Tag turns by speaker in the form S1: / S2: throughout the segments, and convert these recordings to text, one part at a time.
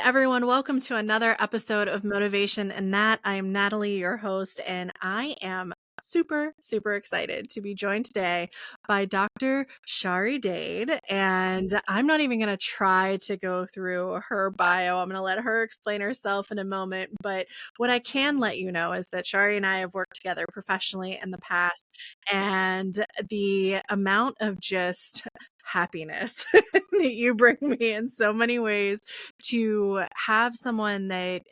S1: everyone. Welcome to another episode of Motivation and That. I am Natalie, your host, and I am super excited to be joined today by Dr. Shari Dade. And I'm not even going to try to go through her bio. I'm going to let her explain herself in a moment. But what I can let you know is that Shari and I have worked together professionally in the past, and the amount of just happiness that you bring me in so many ways, to have someone that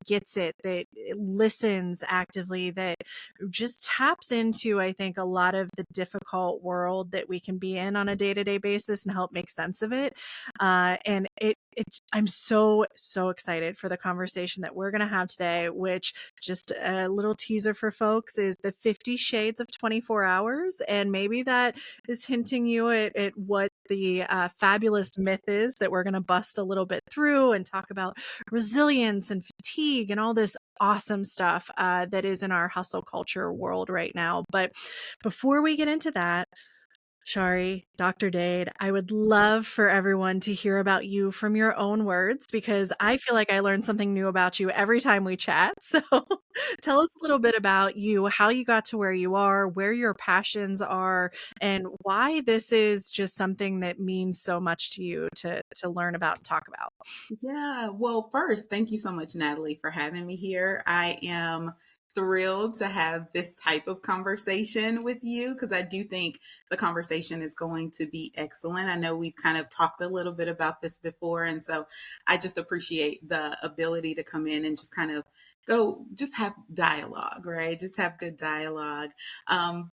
S1: gets it, that listens actively, that just taps into, I think, a lot of the difficult world that we can be in on a day-to-day basis and help make sense of it. And I'm so excited for the conversation that we're going to have today, which, just a little teaser for folks, is the 50 shades of 24 hours. And maybe that is hinting you at what the fabulous myth is that we're going to bust a little bit through and talk about resilience and fatigue and all this awesome stuff that is in our hustle culture world right now. But before we get into that, Shari, Dr. Dade, I would love for everyone to hear about you from your own words, because I feel like I learn something new about you every time we chat. So tell us a little bit about you, how you got to where you are, where your passions are, and why this is just something that means so much to you to learn about and talk about.
S2: Yeah, well, first, thank you so much, Natalie, for having me here. I am thrilled to have this type of conversation with you because I do think the conversation is going to be excellent. I know we've kind of talked a little bit about this before, and so I just appreciate the ability to come in and just kind of just have dialogue, right? Just have good dialogue.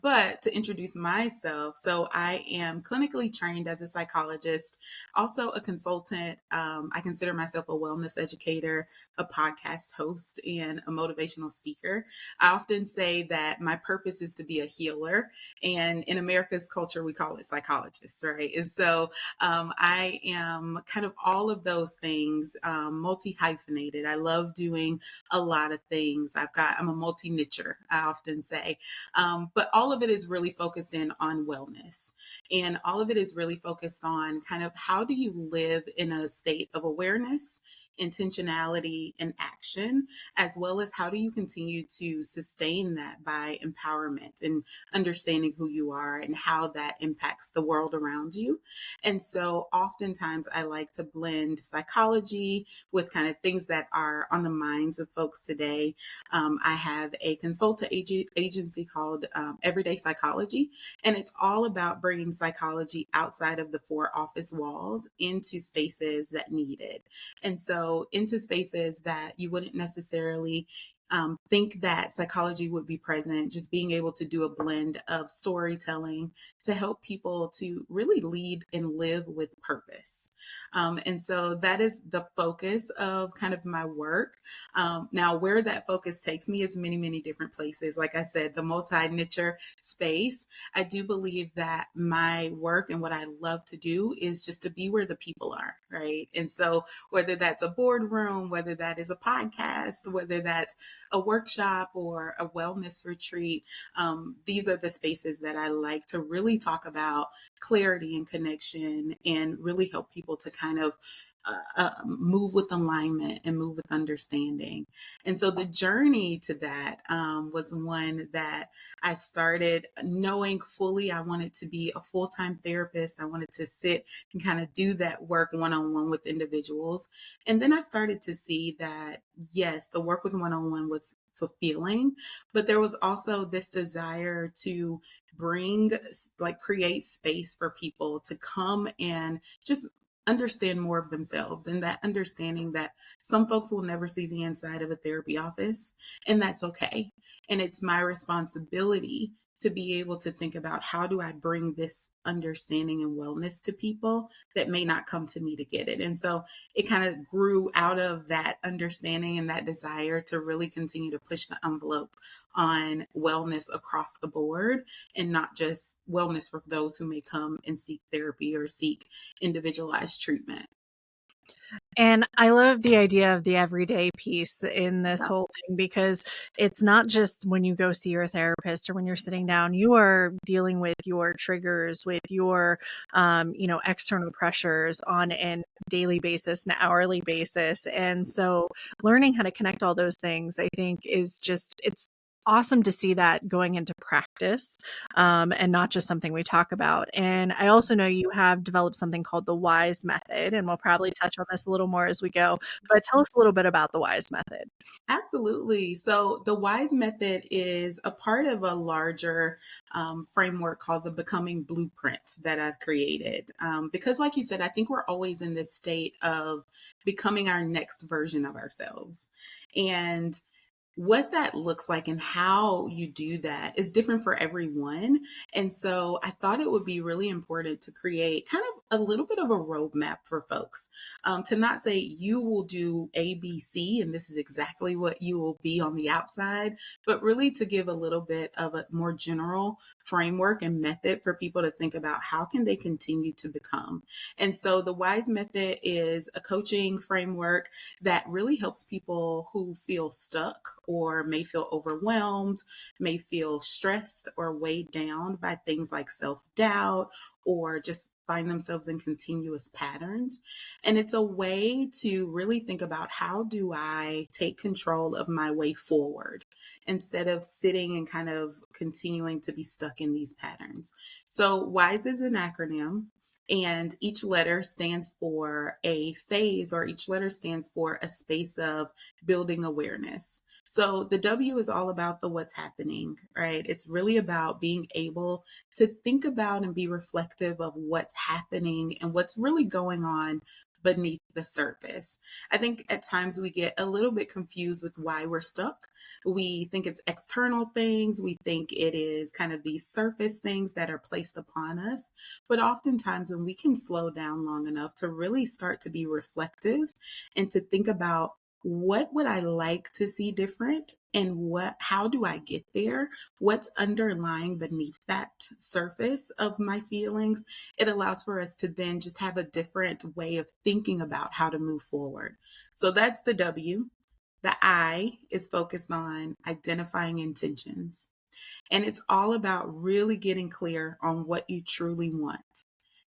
S2: But to introduce myself, so I am clinically trained as a psychologist, also a consultant. I consider myself a wellness educator, a podcast host, and a motivational speaker. I often say that my purpose is to be a healer, and in America's culture, we call it psychologists, right? And so I am kind of all of those things, multi hyphenated. I love doing a lot of things. I'm a multi nicher, I often say, but all of it is really focused in on wellness. And all of it is really focused on kind of how do you live in a state of awareness, intentionality, and action, as well as how do you continue to sustain that by empowerment and understanding who you are and how that impacts the world around you. And so oftentimes I like to blend psychology with kind of things that are on the minds of folks today. I have a consultant agency called Everyday Psychology, and it's all about bringing psychology outside of the four office walls into spaces that need it. And so into spaces that you wouldn't necessarily think that psychology would be present, just being able to do a blend of storytelling to help people to really lead and live with purpose. And so that is the focus of kind of my work. Now, where that focus takes me is many different places. Like I said, the multi-nicher space, I do believe that my work and what I love to do is just to be where the people are, right? And so whether that's a boardroom, whether that is a podcast, whether that's a workshop or a wellness retreat, these are the spaces that I like to really talk about clarity and connection and really help people to kind of move with alignment and move with understanding. And so the journey to that was one that I started knowing fully I wanted to be a full-time therapist. I wanted to sit and kind of do that work one-on-one with individuals. And then I started to see that, yes, the work with one-on-one was fulfilling, but there was also this desire to create space for people to come and just understand more of themselves, and that understanding that some folks will never see the inside of a therapy office, and that's okay. And it's my responsibility to be able to think about how do I bring this understanding and wellness to people that may not come to me to get it. And so it kind of grew out of that understanding and that desire to really continue to push the envelope on wellness across the board, and not just wellness for those who may come and seek therapy or seek individualized treatment.
S1: And I love the idea of the everyday piece in this
S2: Yeah.
S1: whole thing, because it's not just when you go see your therapist or when you're sitting down, you are dealing with your triggers, with your, external pressures on a daily basis, an hourly basis. And so learning how to connect all those things, I think, is just, it's awesome to see that going into practice, and not just something we talk about. And I also know you have developed something called the WISE method, and we'll probably touch on this a little more as we go. But tell us a little bit about the WISE method.
S2: Absolutely. So the WISE method is a part of a larger framework called the Becoming Blueprint that I've created. Because, like you said, I think we're always in this state of becoming our next version of ourselves. And what that looks like and how you do that is different for everyone. And so I thought it would be really important to create kind of a little bit of a roadmap for folks, to not say you will do A, B, C, and this is exactly what you will be on the outside, but really to give a little bit of a more general framework and method for people to think about how can they continue to become. And so the WISE method is a coaching framework that really helps people who feel stuck or may feel overwhelmed, may feel stressed or weighed down by things like self doubt or just find themselves in continuous patterns. And it's a way to really think about how do I take control of my way forward instead of sitting and kind of continuing to be stuck in these patterns. So, WISE is an acronym, and each letter stands for a phase, or each letter stands for a space of building awareness. So the W is all about the what's happening, right? It's really about being able to think about and be reflective of what's happening and what's really going on beneath the surface. I think at times we get a little bit confused with why we're stuck. We think it's external things. We think it is kind of these surface things that are placed upon us. But oftentimes, when we can slow down long enough to really start to be reflective and to think about what would I like to see different and how do I get there? What's underlying beneath that surface of my feelings? It allows for us to then just have a different way of thinking about how to move forward. So that's the W. The I is focused on identifying intentions. And it's all about really getting clear on what you truly want.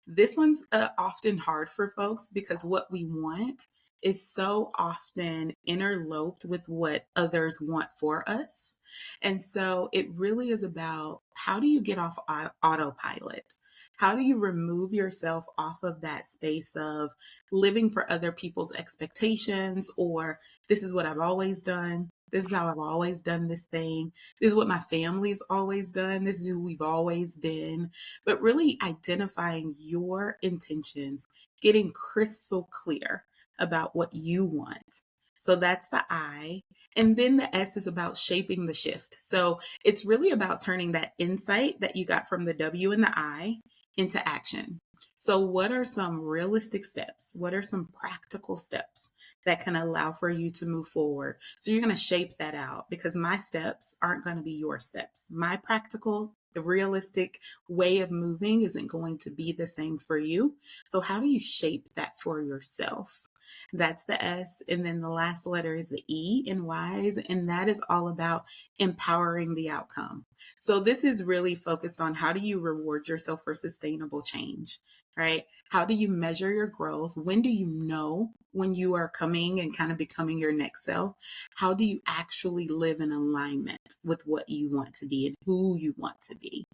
S2: This one's often hard for folks because what we want is so often interloped with what others want for us. And so it really is about how do you get off autopilot? How do you remove yourself off of that space of living for other people's expectations, or this is what I've always done? This is how I've always done this thing. This is what my family's always done. This is who we've always been, but really identifying your intentions, getting crystal clear about what you want. So that's the I. And then the S is about shaping the shift. So it's really about turning that insight that you got from the W and the I into action. So, what are some realistic steps? What are some practical steps that can allow for you to move forward? So, you're going to shape that out because my steps aren't going to be your steps. My practical, the realistic way of moving isn't going to be the same for you. So, how do you shape that for yourself? That's the S. And then the last letter is the E in WISE. And that is all about empowering the outcome. So, this is really focused on how do you reward yourself for sustainable change, right? How do you measure your growth? When do you know when you are coming and kind of becoming your next self? How do you actually live in alignment with what you want to be and who you want to be?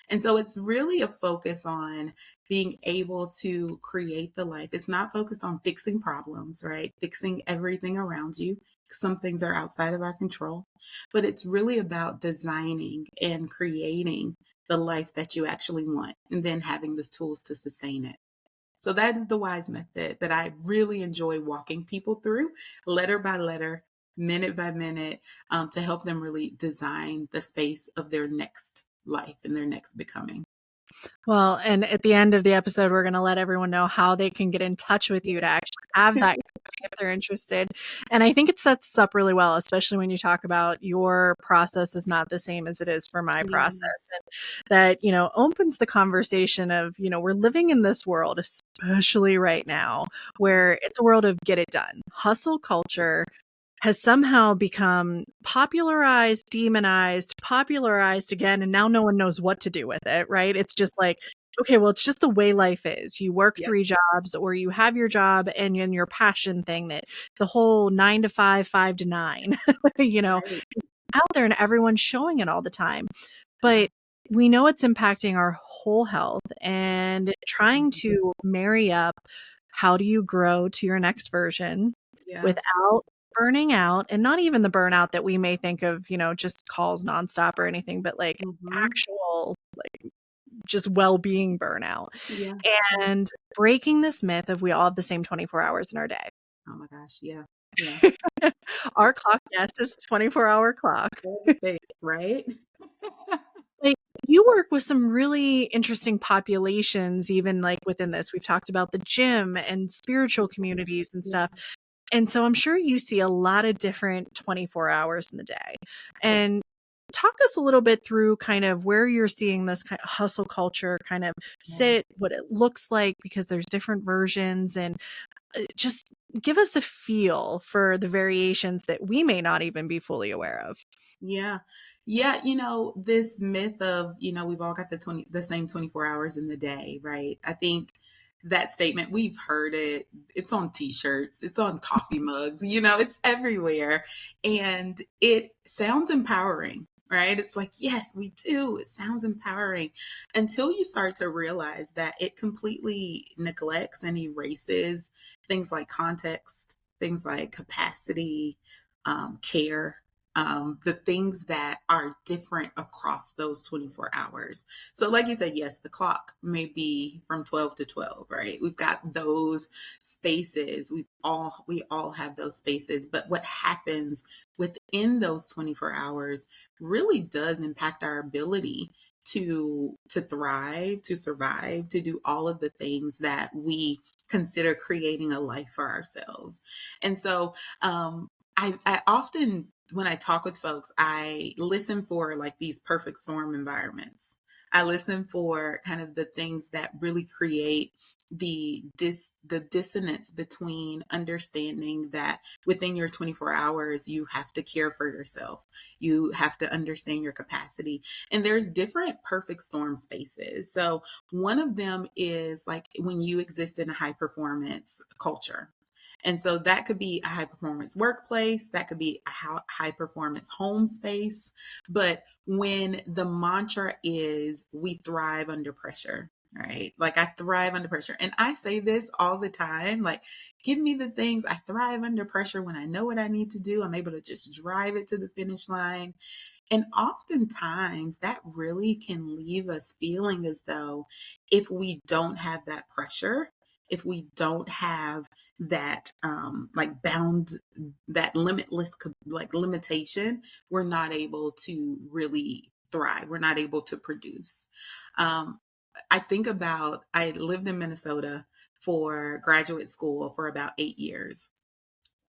S2: And so it's really a focus on being able to create the life. It's not focused on fixing problems, right? Fixing everything around you. Some things are outside of our control, but it's really about designing and creating the life that you actually want and then having the tools to sustain it. So that is the WISE method that I really enjoy walking people through, letter by letter, minute by minute, to help them really design the space of their next life and their next becoming.
S1: Well, and at the end of the episode, we're going to let everyone know how they can get in touch with you to actually have that if they're interested. And I think it sets up really well, especially when you talk about your process is not the same as it is for my process.
S2: Yeah.
S1: And that, opens the conversation of, we're living in this world, especially right now, where it's a world of get it done. Hustle culture has somehow become popularized, demonized, popularized again, and now no one knows what to do with it, right? It's just like, okay, well, it's just the way life is. You work
S2: Yep.
S1: 3 jobs, or you have your job and your passion thing, that the whole 9 to 5, 5 to 9,
S2: Right.
S1: out there, and everyone's showing it all the time.
S2: Yeah.
S1: But we know it's impacting our whole health, and trying
S2: Mhm.
S1: to marry up how do you grow to your next version
S2: Yeah.
S1: without burning out, and not even the burnout that we may think of, just calls nonstop or anything, but like
S2: Hmm.
S1: actual, like just well-being burnout,
S2: Yeah. Yeah.
S1: and breaking this myth of we all have the same 24 hours in our day.
S2: Oh my gosh. Yeah. Yeah.
S1: Our clock, yes, is a 24-hour clock.
S2: All the things, right?
S1: Like, you work with some really interesting populations, even like within this. We've talked about the gym and spiritual communities and
S2: Yeah.
S1: stuff. And so I'm sure you see a lot of different 24 hours in the day.
S2: Yeah.
S1: And talk us a little bit through kind of where you're seeing this kind of hustle culture kind of
S2: Yeah.
S1: sit, what it looks like, because there's different versions, and just give us a feel for the variations that we may not even be fully aware of.
S2: Yeah. Yeah, this myth of, we've all got the same 24 hours in the day, right? I think that statement, we've heard it. It's on t-shirts, it's on coffee mugs, it's everywhere. And it sounds empowering, right? It's like, yes, we do. It sounds empowering until you start to realize that it completely neglects and erases things like context, things like capacity, care, the things that are different across those 24 hours. So, like you said, yes, the clock may be from 12 to 12, right? We've got those spaces. We all have those spaces, but what happens within those 24 hours really does impact our ability to thrive, to survive, to do all of the things that we consider creating a life for ourselves. And so, I often, when I talk with folks, I listen for like these perfect storm environments. I listen for kind of the things that really create the dissonance between understanding that within your 24 hours you have to care for yourself. You have to understand your capacity. And there's different perfect storm spaces. So one of them is like when you exist in a high performance culture. And so that could be a high performance workplace, that could be a high performance home space. But when the mantra is, we thrive under pressure, right? Like I thrive under pressure. And I say this all the time, like, give me the things. I thrive under pressure when I know what I need to do. I'm able to just drive it to the finish line. And oftentimes that really can leave us feeling as though if we don't have that pressure, if we don't have that like bound, that limitless like limitation, we're not able to really thrive. We're not able to produce. Um, I think about, I lived in Minnesota for graduate school for about 8 years.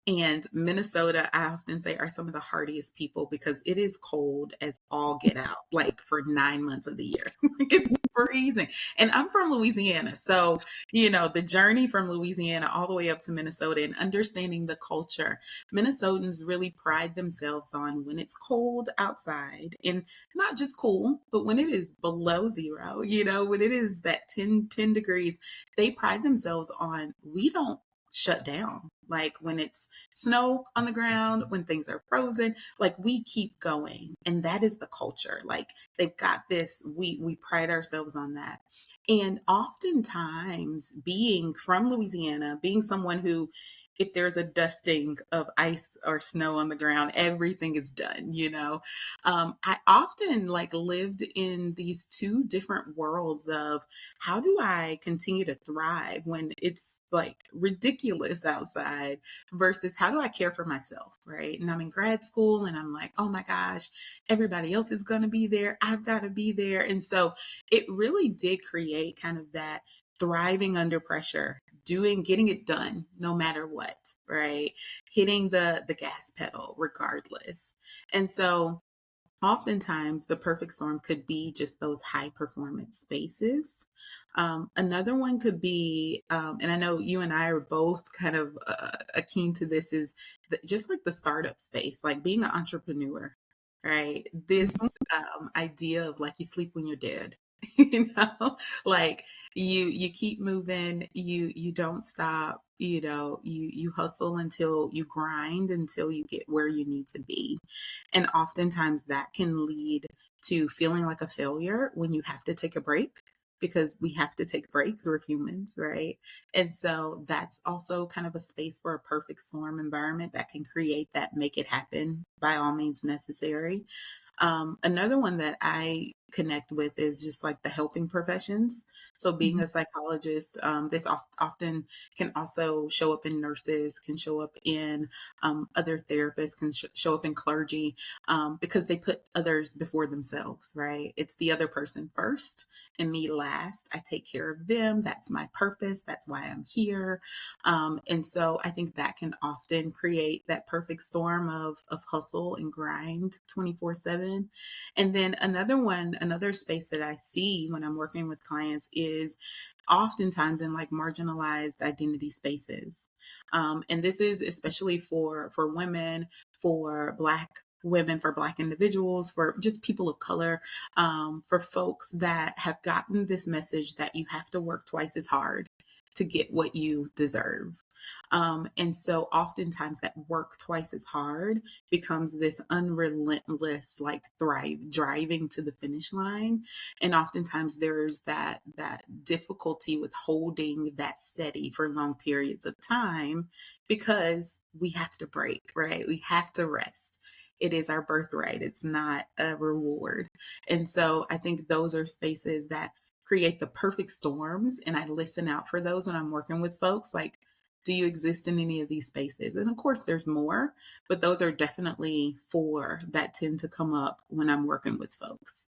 S2: And Minnesota, I often say, are some of the hardiest people because it is cold as all get out, like for 9 months of the year. Like it's freezing. And I'm from Louisiana. So, the journey from Louisiana all the way up to Minnesota and understanding the culture, Minnesotans really pride themselves on when it's cold outside and not just cool, but when it is below zero, when it is that 10 degrees, they pride themselves on we don't shut down. Like when it's snow on the ground, when things are frozen, like we keep going. And that is the culture. Like they've got this, we pride ourselves on that. And oftentimes being from Louisiana, being someone who, if there's a dusting of ice or snow on the ground, everything is done. I often like lived in these two different worlds of how do I continue to thrive when it's like ridiculous outside versus how do I care for myself, right? And I'm in grad school and I'm like, oh my gosh, everybody else is going to be there. I've got to be there. And so it really did create kind of that thriving under pressure getting it done no matter what, right? Hitting the gas pedal regardless. And so oftentimes, the perfect storm could be just those high performance spaces. Another one could be, and I know you and I are both kind of keen to this, is just like the startup space, like being an entrepreneur, right?
S1: Mhm.
S2: This idea of like you sleep when you're dead. Like you keep moving, you don't stop, you hustle until you grind until you get where you need to be. And oftentimes that can lead to feeling like a failure when you have to take a break, because we have to take breaks. We're humans, right? And so that's also kind of a space for a perfect storm environment that can create that make it happen by all means necessary. Another one that I connect with is just like the helping professions. So being
S1: Mhm.
S2: a psychologist, this often can also show up in nurses, can show up in other therapists, can show up in clergy, because they put others before themselves, right? It's the other person first and me last. I take care of them. That's my purpose. That's why I'm here. And so I think that can often create that perfect storm of hustle and grind 24/7. And then another space that I see when I'm working with clients is oftentimes in like marginalized identity spaces. And this is especially for women, for Black women, for Black individuals, for just people of color, for folks that have gotten this message that you have to work twice as hard to get what you deserve. And so oftentimes that work twice as hard becomes this unrelentless, like driving to the finish line. And oftentimes there's that difficulty with holding that steady for long periods of time because we have to break, right? We have to rest. It is our birthright. It's not a reward. And so I think those are spaces that create the perfect storms. And I listen out for those when I'm working with folks. Like, do you exist in any of these spaces? And of course, there's more, but those are definitely four that tend to come up when I'm working with folks.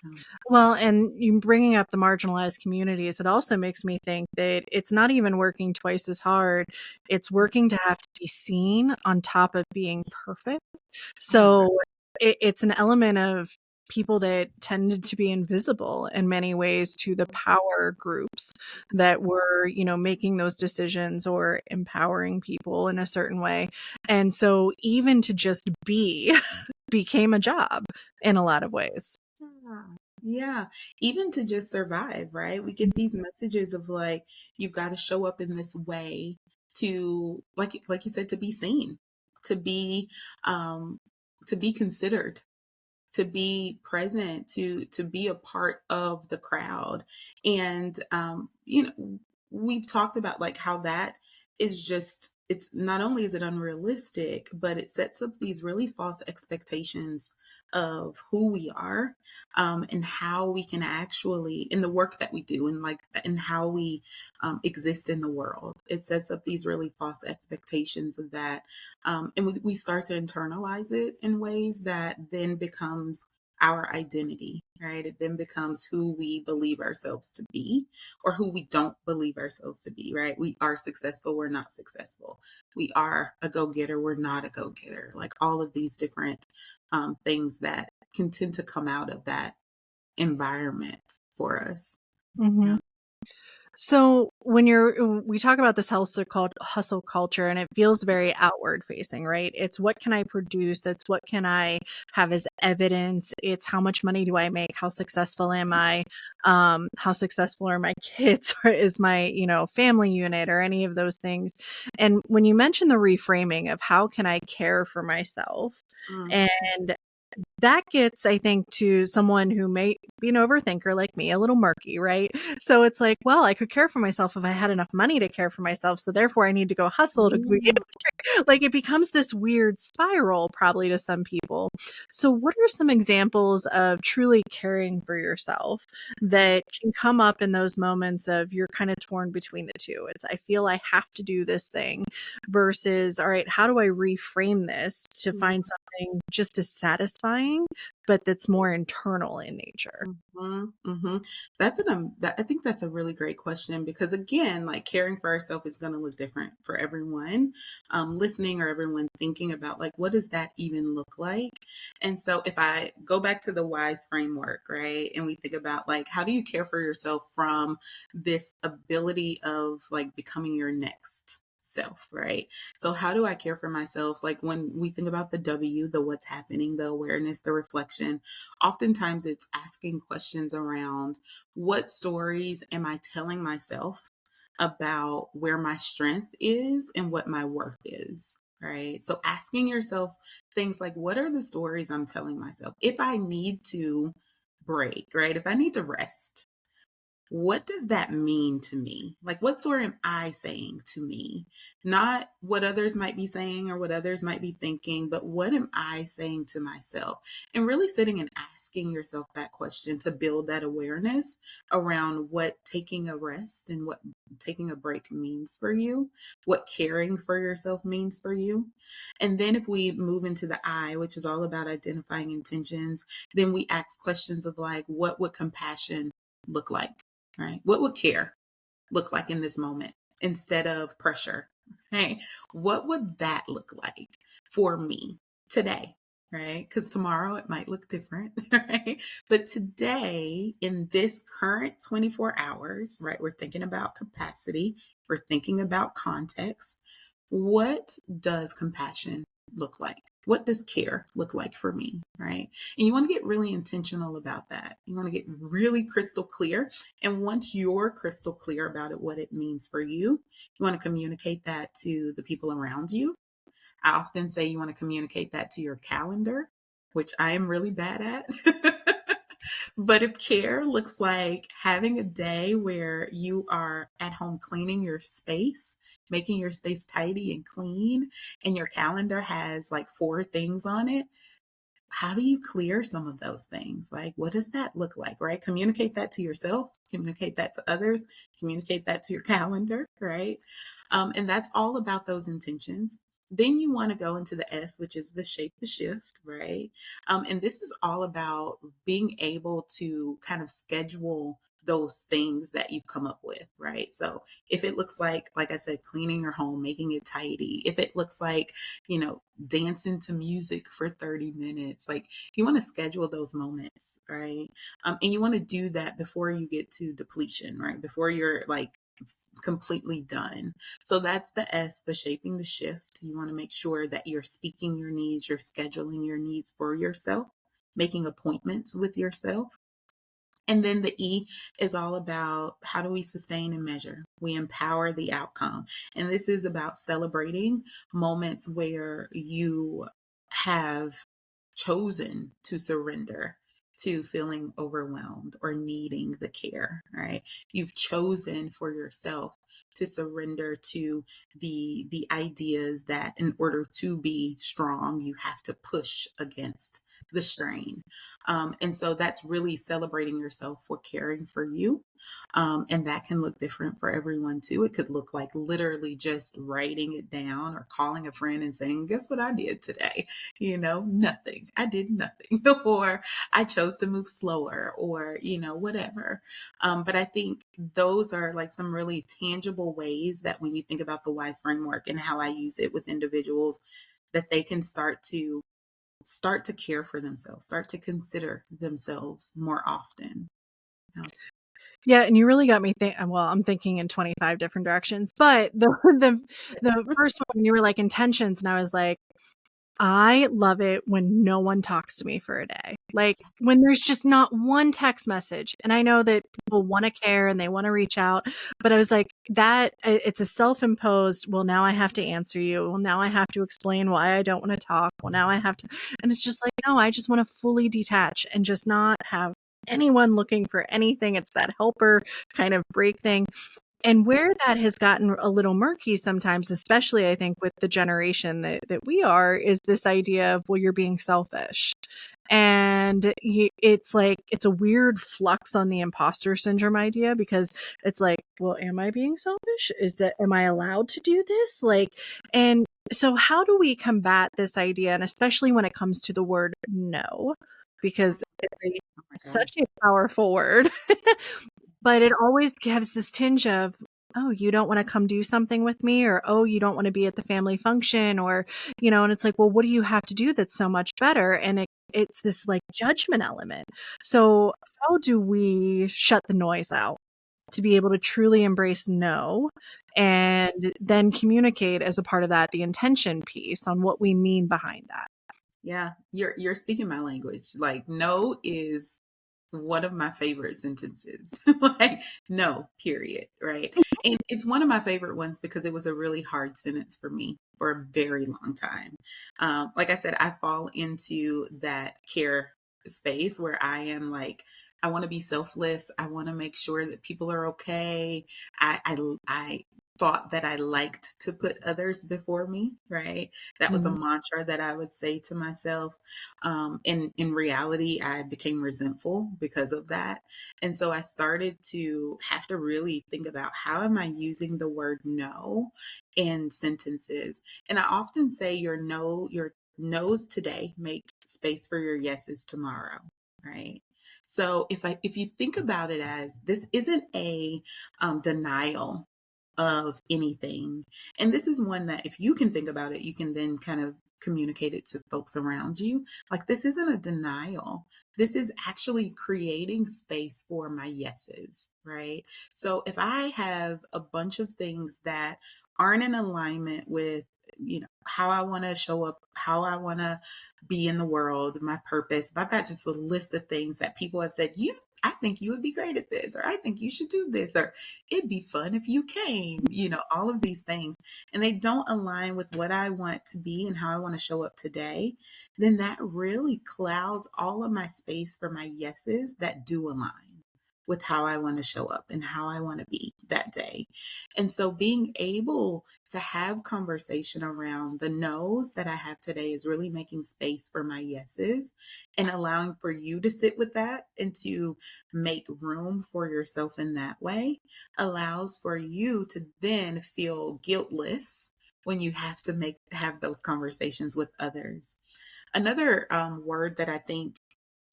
S2: Um,
S1: Well, and you bringing up the marginalized communities, it also makes me think that it's not even working twice as hard. It's working to have to be seen on top of being perfect.
S2: ah,
S1: So it's an element of people that tended to be invisible in many ways to the power groups that were, making those decisions or empowering people in a certain way. And so even to just be became a job in a lot of ways.
S2: yeah. Yeah. Even to just survive, right? We get these messages of like, you've got to show up in this way to, like you said, to be seen, to be, um, to be considered, to be present, to be a part of the crowd. And we've talked about like how that is just, it's not only is it unrealistic, but it sets up these really false expectations of who we are, and how we can actually in the work that we do, and like and how we exist in the world. It sets up these really false expectations of that, and we start to internalize it in ways that then becomes our identity, right? It then becomes who we believe ourselves to be or who we don't believe ourselves to be, right? We are successful, we're not successful. We are a go getter, we're not a go getter. Like all of these different things that can tend to come out of that environment for us.
S1: Mhm.
S2: Yeah.
S1: So we talk about this hustle culture, and it feels very outward facing, right? It's what can I produce? It's what can I have as evidence? It's how much money do I make? How successful am I? How successful are my kids? Or is my, family unit or any of those things? And when you mention the reframing of how can I care for myself?
S2: Mm,
S1: And that gets, I think, to someone who may be an overthinker like me, a little murky, right? So it's like, well, I could care for myself if I had enough money to care for myself. So therefore, I need to go hustle to be
S2: yeah.
S1: like it becomes this weird spiral, probably to some people. So, what are some examples of truly caring for yourself that can come up in those moments of you're kind of torn between the two? It's, I feel I have to do this thing versus, all right, how do I reframe this to find something just as satisfying externifying, but that's more internal in nature?
S2: Mm-hmm. I think that's a really great question because again, like caring for ourselves is going to look different for everyone, listening or everyone thinking about like what does that even look like. And so if I go back to the WISE framework, right, and we think about like how do you care for yourself from this ability of like becoming your next self, right? So how do I care for myself? Like when we think about the W, the what's happening, the awareness, the reflection, oftentimes it's asking questions around what stories am I telling myself about where my strength is and what my worth is, right? So asking yourself things like, what are the stories I'm telling myself? If I need to break, right? If I need to rest, what does that mean to me? Like, what story am I saying to me? Not what others might be saying or what others might be thinking, but what am I saying to myself? And really sitting and asking yourself that question to build that awareness around what taking a rest and what taking a break means for you, what caring for yourself means for you. And then if we move into the I, which is all about identifying intentions, then we ask questions of like, what would compassion look like? Right? What would care look like in this moment instead of pressure? Right? What would that look like for me today? Right? Because tomorrow it might look different, right? But today, in this current 24 hours, right, we're thinking about capacity, we're thinking about context. What does compassion look like? What does care look like for me, right? And you want to get really intentional about that. You want to get really crystal clear. And once you're crystal clear about it, what it means for you want to communicate that to the people around you. I often say you want to communicate that to your calendar, which I am really bad at. But if care looks like having a day where you are at home cleaning your space, making your space tidy and clean, and your calendar has like 4 things on it, how do you clear some of those things? Like, what does that look like, right? Communicate that to yourself, communicate that to others, communicate that to your calendar, right? And that's all about those intentions. Then you want to go into the S, which is the shape the shift, right? And this is all about being able to kind of schedule those things that you've come up with, right? So if it looks like I said, cleaning your home, making it tidy, if it looks like, dancing to music for 30 minutes. Like you want to schedule those moments, right? And you want to do that before you get to depletion, right? Before you're like completely done. So that's the S, the shaping the shift. You want to make sure that you're speaking your needs, you're scheduling your needs for yourself, making appointments with yourself. And then the E is all about how do we sustain and measure? We empower the outcome. And this is about celebrating moments where you have chosen to surrender to feeling overwhelmed or needing the care, right? You've chosen for yourself to surrender to the ideas that in order to be strong, you have to push against the strain. And so that's really celebrating yourself for caring for you. And that can look different for everyone too. It could look like literally just writing it down or calling a friend and saying, guess what I did today? Nothing. I did nothing. Or I chose to move slower or, whatever. But I think those are like some really tangible ways that when you think about the WISE framework and how I use it with individuals, that they can start to care for themselves, start to consider themselves more often. Yeah.
S1: Yeah, and you really got me well, I'm thinking in 25 different directions, but the first one, you were like intentions, and I was like, I love it when no one talks to me for a day. Like when there's just not one text message. And I know that people want to care and they want to reach out, but I was like, it's a self-imposed, well, now I have to answer you. Well, now I have to explain why I don't want to talk. Well, now I have to, and it's just like, no, I just want to fully detach and just not have anyone looking for anything. It's that helper kind of break thing. And where that has gotten a little murky sometimes, especially I think with the generation that we are, is this idea of, well, you're being selfish. And it's like, it's a weird flux on the imposter syndrome idea, because it's like, well, am I being selfish? Am I allowed to do this? Like, and so how do we combat this idea? And especially when it comes to the word no, because it's
S2: Oh my gosh.
S1: such a powerful word, but it always gives this tinge of, oh, you don't want to come do something with me, or, oh, you don't want to be at the family function, or, and it's like, well, what do you have to do that's so much better? And it's this like judgment element. So how do we shut the noise out to be able to truly embrace no, and then communicate as a part of that, the intention piece on what we mean behind that?
S2: Yeah, you're speaking my language. Like no is one of my favorite sentences. Like no, period, right? And it's one of my favorite ones because it was a really hard sentence for me for a very long time. Like I said, I fall into that care space where I am like, I want to be selfless. I want to make sure that people are okay. I thought that I liked to put others before me, right? That was a
S1: Mhm.
S2: mantra that I would say to myself. In reality, I became resentful because of that. And so I started to have to really think about, how am I using the word no in sentences? And I often say your no's today make space for your yeses tomorrow, right? So if you think about it as, this isn't a denial of anything. And this is one that, if you can think about it, you can then kind of communicate it to folks around you. Like, this isn't a denial. This is actually creating space for my yeses, right? So if I have a bunch of things that aren't in alignment with, how I want to show up, how I want to be in the world, my purpose, if I've got just a list of things that people have said, I think you would be great at this, or I think you should do this, or it'd be fun if you came, all of these things, and they don't align with what I want to be and how I want to show up today, then that really clouds all of my space for my yeses that do align with how I want to show up and how I want to be that day. And so being able to have conversation around the no's that I have today is really making space for my yeses, and allowing for you to sit with that and to make room for yourself in that way allows for you to then feel guiltless when you have those conversations with others. Another word that I think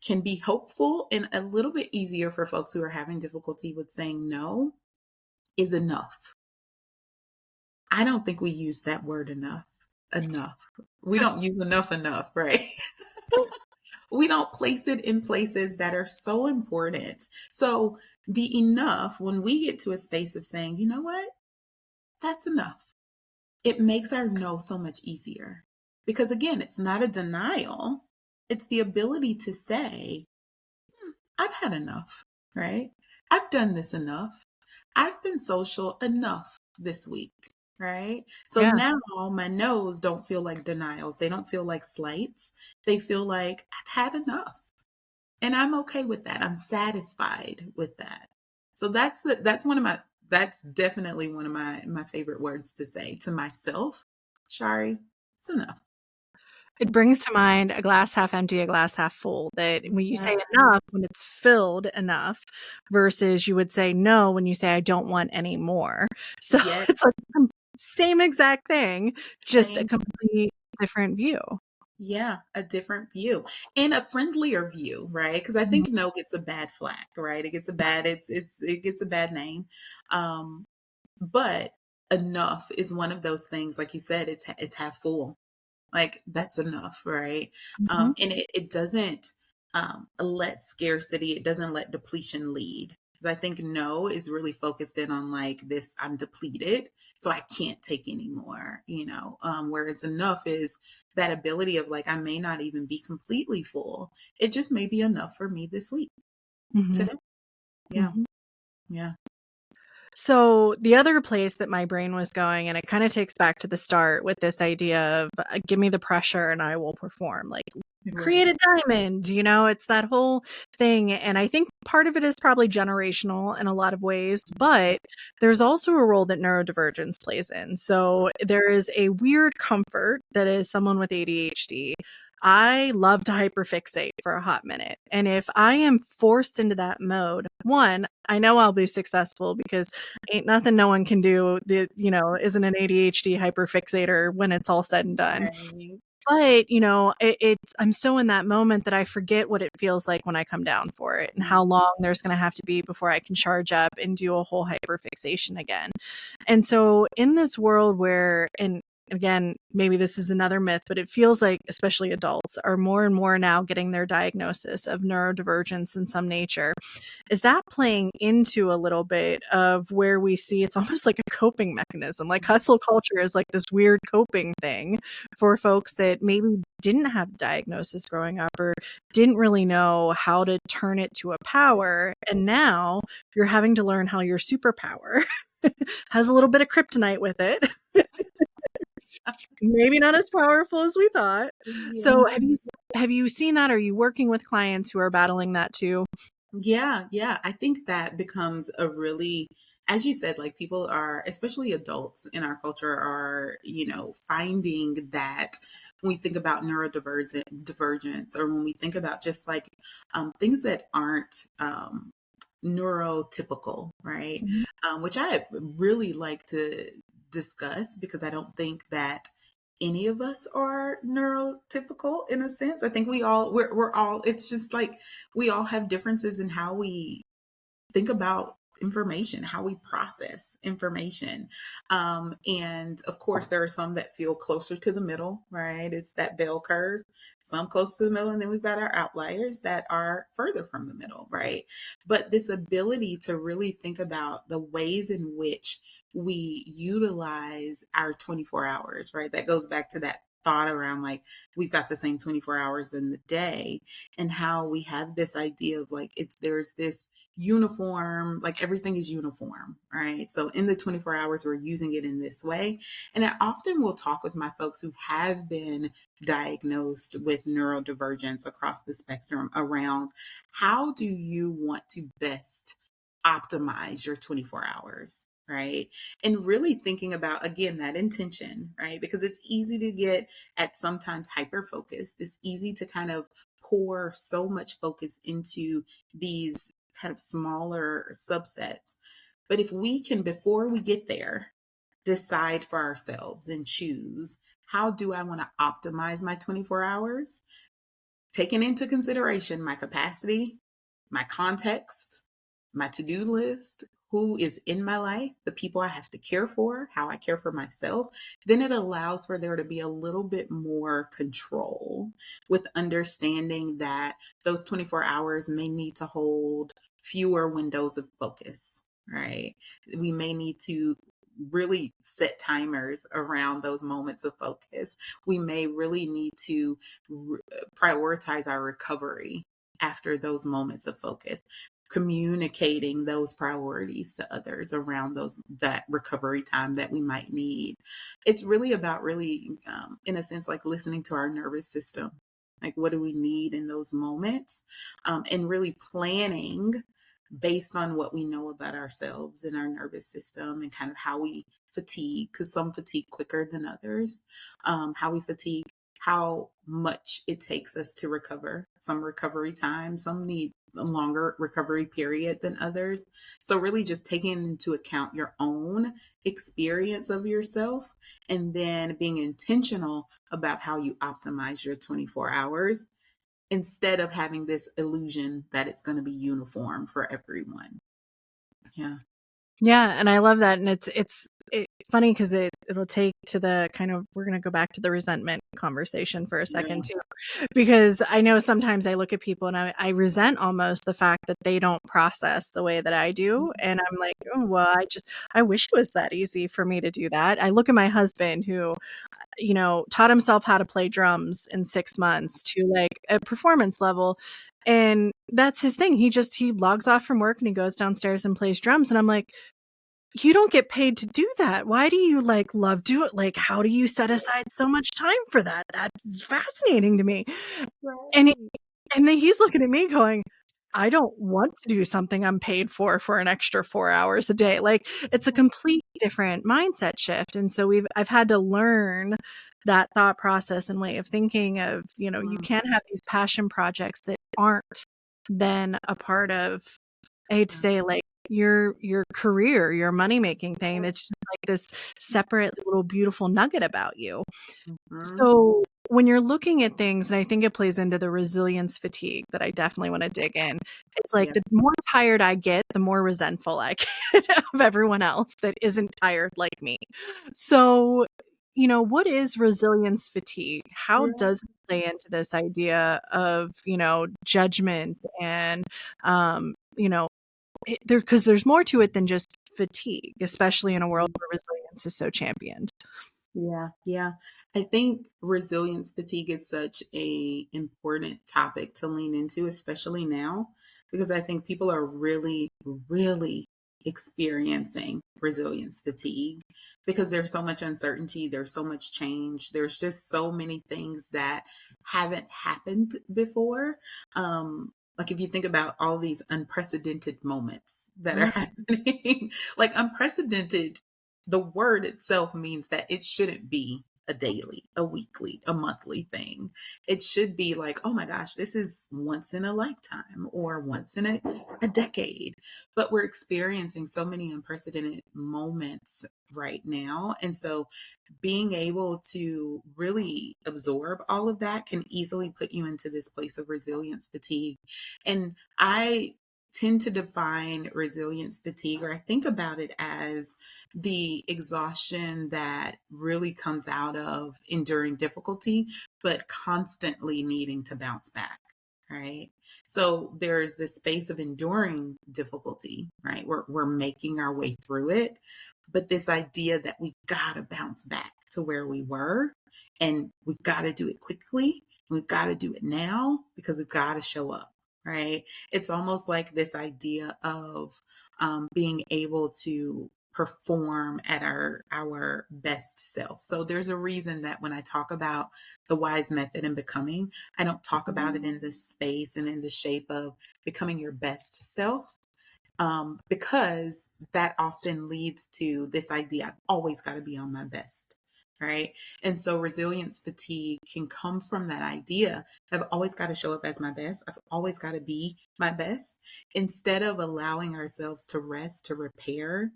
S2: can be hopeful and a little bit easier for folks who are having difficulty with saying no is enough. I don't think we use that word enough. Enough. We don't use enough, right? We don't place it in places that are so important. So the enough, when we get to a space of saying, you know what, that's enough, it makes our no so much easier. Because again, it's not a denial, it's the ability to say, I've had enough, right? I've done this enough. I've been social enough this week, right? So
S1: Yeah.
S2: now my no's don't feel like denials. They don't feel like slights. They feel like I've had enough. And I'm okay with that. I'm satisfied with that. So that's definitely one of my favorite words to say to myself. Shari, it's enough.
S1: It brings to mind a glass half empty, a glass half full. That when you say
S2: Yes.
S1: enough, when it's filled enough, versus you would say no when you say, I don't want any more. So
S2: Yes.
S1: it's like same exact thing, just a
S2: Same.
S1: complete different view.
S2: Yeah, a different view and a friendlier view, right? Because I
S1: Mhm.
S2: think no gets a bad flack, right? It gets a bad name. Um, but enough is one of those things, like you said, it's half full. Like, that's enough, right?
S1: Mhm.
S2: And it doesn't let scarcity, it doesn't let depletion lead. 'Cause I think no is really focused in on like this, I'm depleted, so I can't take anymore, whereas enough is that ability of like, I may not even be completely full. It just may be enough for me this week,
S1: Mhm.
S2: today. Yeah.
S1: Mhm.
S2: Yeah.
S1: So the other place that my brain was going, and it kind of takes back to the start with this idea of give me the pressure and I will perform. Like, create
S2: Right.
S1: a diamond, it's that whole thing. And I think part of it is probably generational in a lot of ways, but there's also a role that neurodivergence plays in. So there is a weird comfort that is someone with ADHD I love to hyperfixate for a hot minute. And if I am forced into that mode, one, I know I'll be successful because ain't nothing no one can do that, isn't an ADHD hyperfixator when it's all said and done.
S2: Right.
S1: But, I'm so in that moment that I forget what it feels like when I come down for it and how long there's going to have to be before I can charge up and do a whole hyperfixation again. And so in this world where, and again, maybe this is another myth, but it feels like especially adults are more and more now getting their diagnosis of neurodivergence in some nature. Is that playing into a little bit of where we see it's almost like a coping mechanism? Like hustle culture is like this weird coping thing for folks that maybe didn't have the diagnosis growing up or didn't really know how to turn it to a power. And now you're having to learn how your superpower has a little bit of kryptonite with it. Maybe not as powerful as we thought.
S2: Yeah.
S1: So have you seen that? Are you working with clients who are battling that too?
S2: Yeah, yeah. I think that becomes a really, as you said, like people are, especially adults in our culture, are, finding that when we think about neurodivergent divergence, or when we think about just like things that aren't neurotypical, right?
S1: Mhm.
S2: Which I really like to discuss because I don't think that any of us are neurotypical in a sense. I think we're all, it's just like we all have differences in how we think about information, how we process information. And of course, there are some that feel closer to the middle, right? It's that bell curve, some close to the middle. And then we've got our outliers that are further from the middle, right? But this ability to really think about the ways in which we utilize our 24 hours, right? That goes back to that thought around like we've got the same 24 hours in the day, and how we have this idea of like there's this uniform, like everything is uniform, right? So in the 24 hours, we're using it in this way. And I often will talk with my folks who have been diagnosed with neurodivergence across the spectrum around how do you want to best optimize your 24 hours? Right. And really thinking about, again, that intention, right? Because it's easy to get at sometimes hyper focused. It's easy to kind of pour so much focus into these kind of smaller subsets. But if we can, before we get there, decide for ourselves and choose, how do I want to optimize my 24 hours? Taking into consideration my capacity, my context, my to-do list, who is in my life, the people I have to care for, how I care for myself, then it allows for there to be a little bit more control with understanding that those 24 hours may need to hold fewer windows of focus, right? We may need to really set timers around those moments of focus. We may really need to prioritize our recovery after those moments of focus, communicating those priorities to others around that recovery time that we might need. It's really about really in a sense like listening to our nervous system, like what do we need in those moments, and really planning based on what we know about ourselves and our nervous system and kind of how we fatigue, because some fatigue quicker than others, how we fatigue, how much it takes us to recover. Some recovery time, some need a longer recovery period than others. So really just taking into account your own experience of yourself and then being intentional about how you optimize your 24 hours instead of having this illusion that it's going to be uniform for everyone. Yeah.
S1: Yeah, and I love that, and it's funny because it'll take to the kind of we're gonna go back to the resentment conversation for a second
S2: Yeah.
S1: too, because I know sometimes I look at people and I resent almost the fact that they don't process the way that I do, and I'm like, oh well, I wish it was that easy for me to do that. I look at my husband who taught himself how to play drums in 6 months to like a performance level. And that's his thing. He logs off from work and he goes downstairs and plays drums. And I'm like, you don't get paid to do that. Why do you like love do it? Like, how do you set aside so much time for that? That's fascinating to me. And he,
S2: Right.
S1: and then he's looking at me going, I don't want to do something I'm paid for an extra 4 hours a day. Like, it's a complete different mindset shift. And so I've had to learn that thought process and way of thinking of, you
S2: Mm,
S1: can't have these passion projects that aren't then a part of, I hate to
S2: yeah.
S1: say, like, your career, your money-making thing that's just like this separate little beautiful nugget about you.
S2: Mhm.
S1: So when you're looking at things, and I think it plays into the resilience fatigue that I definitely want to dig in, it's like
S2: Yeah.
S1: the more tired I get, the more resentful I get of everyone else that isn't tired like me. So, what is resilience fatigue? How
S2: Yeah.
S1: does it play into this idea of, judgment and, um, you know, because there's more to it than just fatigue, especially in a world where resilience is so championed.
S2: Yeah, yeah. I think resilience fatigue is such a important topic to lean into, especially now, because I think people are really, really experiencing resilience fatigue because there's so much uncertainty, there's so much change, there's just so many things that haven't happened before. Like if you think about all these unprecedented moments that are
S1: Mm,
S2: happening, like unprecedented, the word itself means that it shouldn't be a daily, a weekly, a monthly thing. It should be like, oh my gosh, this is once in a lifetime or once in a decade. But we're experiencing so many unprecedented moments right now. And so being able to really absorb all of that can easily put you into this place of resilience fatigue. And I tend to define resilience fatigue, or I think about it as the exhaustion that really comes out of enduring difficulty, but constantly needing to bounce back. Right. So there's this space of enduring difficulty, right? We're making our way through it. But this idea that we've got to bounce back to where we were and we've got to do it quickly. We've got to do it now because we've got to show up, right? It's almost like this idea of being able to perform at our best self. So there's a reason that when I talk about the wise method and becoming, I don't talk about it in this space and in the shape of becoming your best self, because that often leads to this idea I've always got to be on my best. Right. And so resilience fatigue can come from that idea. I've always got to show up as my best. I've always got to be my best instead of allowing ourselves to rest, to repair,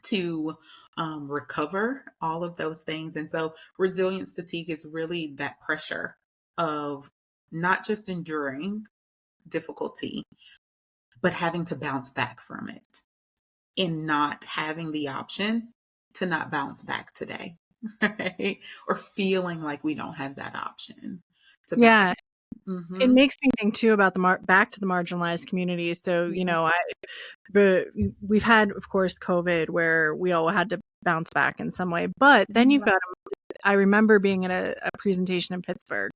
S2: to recover all of those things. And so resilience fatigue is really that pressure of not just enduring difficulty, but having to bounce back from it in not having the option to not bounce back today, right? Or feeling like we don't have that option to bounce
S1: yeah.
S2: back.
S1: It
S2: Mm-hmm.
S1: makes me think too about the back to the marginalized communities. So,
S2: Yeah.
S1: but we've had, of course, COVID where we all had to bounce back in some way. But then you've
S2: Yeah.
S1: got, I remember being at a presentation in Pittsburgh,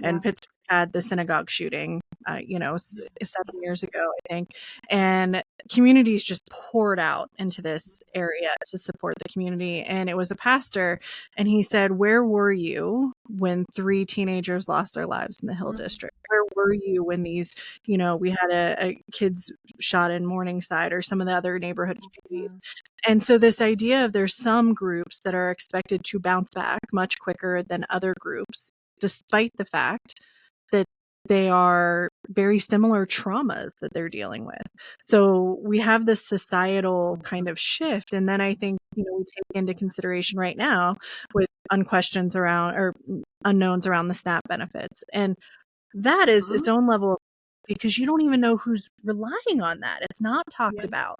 S1: and
S2: Yeah.
S1: Pittsburgh had the synagogue shooting, 7 years ago, I think. And communities just poured out into this area to support the community. And it was a pastor, and he said, "Where were you when 3 teenagers lost their lives in the Hill
S2: Mm,
S1: District? Where were you when these, we had a kids shot in Morningside or some of the other neighborhood communities?"
S2: yeah.
S1: And so this idea of there's some groups that are expected to bounce back much quicker than other groups, despite the fact that they are very similar traumas that they're dealing with. So we have this societal kind of shift. And then I think, we take into consideration right now with unquestions around or unknowns around the SNAP benefits. And that is its
S2: Mhm.
S1: own level of, because you don't even know who's relying on that. It's not talked
S2: Yeah.
S1: about.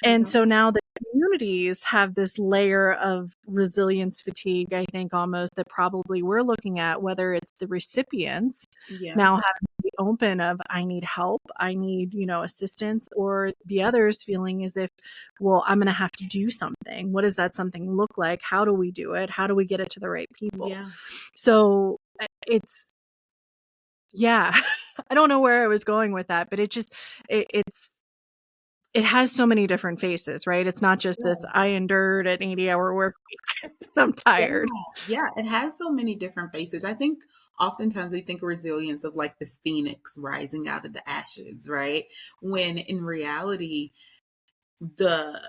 S2: You
S1: And
S2: don't.
S1: so now the communities have this layer of resilience fatigue, I think almost that probably we're looking at, whether it's the recipients
S2: Yeah.
S1: now having to be open of, I need help, I need, assistance, or the others feeling as if, well, I'm going to have to do something. What does that something look like? How do we do it? How do we get it to the right people?
S2: Yeah.
S1: So it's, yeah, I don't know where I was going with that, but it's it has so many different faces, right? It's not just this, I
S2: Yes.
S1: endured an 80-hour work week, I'm
S2: Yeah,
S1: tired.
S2: yeah, it has so many different faces. I think oftentimes we think of resilience of like this phoenix rising out of the ashes, right? When in reality, the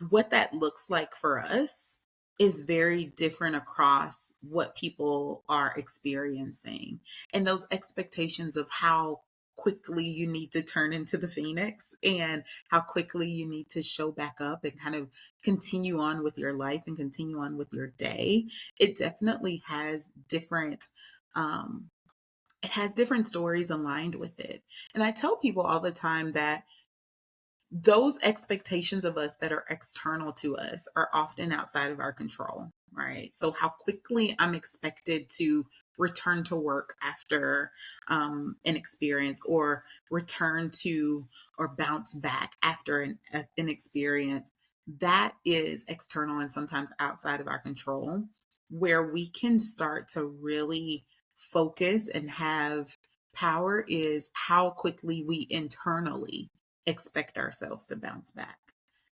S2: what that looks like for us is very different across what people are experiencing, and those expectations of how quickly you need to turn into the phoenix and how quickly you need to show back up and kind of continue on with your life and continue on with your day. It definitely has different um it has different stories aligned with it. And I tell people all the time that those expectations of us that are external to us are often outside of our control, right? So, how quickly I'm expected to return to work after an experience, or return to or bounce back after an experience, that is external and sometimes outside of our control, where we can start to really focus and have power is how quickly we internally expect ourselves to bounce back.